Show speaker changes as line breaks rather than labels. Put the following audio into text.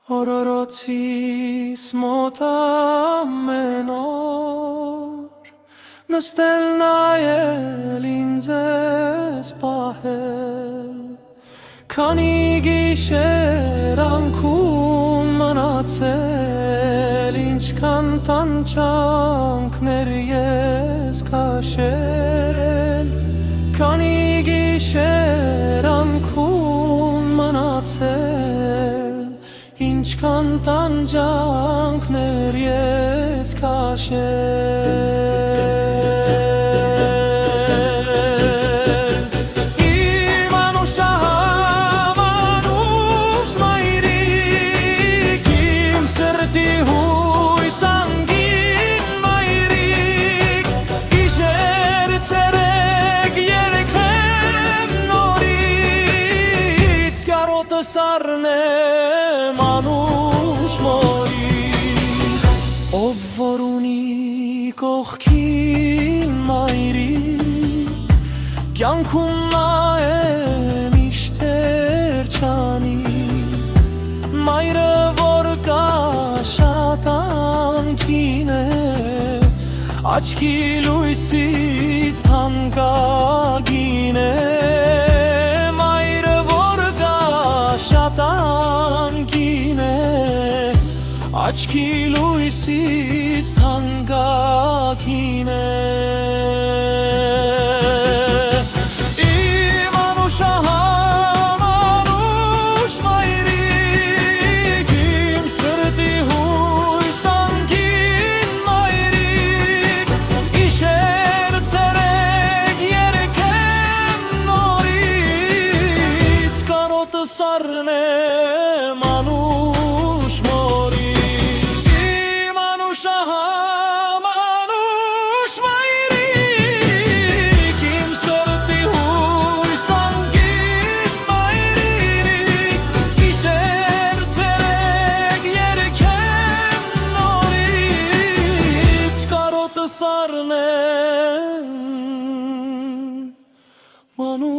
Օրորոցիս մոտ ամեն օր նստել նայել ինձ ես պահել Քանի գիշեր անքում մնացել Ինչքան տանջանքներ ես քաշել Քանի գիշեր անքում մնացել Ինչքան տանջանքներ ես քաշել Իմ անուշահամ անուշ մայրիկ Իմ սրտի հույս անգին մայրիկ Գիշեր ցերեկ երեքեմ նորից Կարոտը սառնեմ անուշ մորիկ Ով որ ունի կողքին մայրիկ Կյանքում նայեմ իշտեր չանի Մայրը որ կա շատ անկին է Աչքի լույսից թանկագին է Մայրը որ կա շատ անկին է Աչքի լույսից թանկագին է Իմ անուշահամ անուշ մայրիկ Իմ սրտի հույս անգին մայրիկ Գիշեր ցերեկ երեքեմ նորից Կարոտը սառնեմ անուշ մորից Իմ անուշահամ անուշ մայրիկ Իմ սրտի հույս անգին մայրիկ Գիշեր ցերեկ երեքեմ նորից Կարոտը սառնեմ անուշ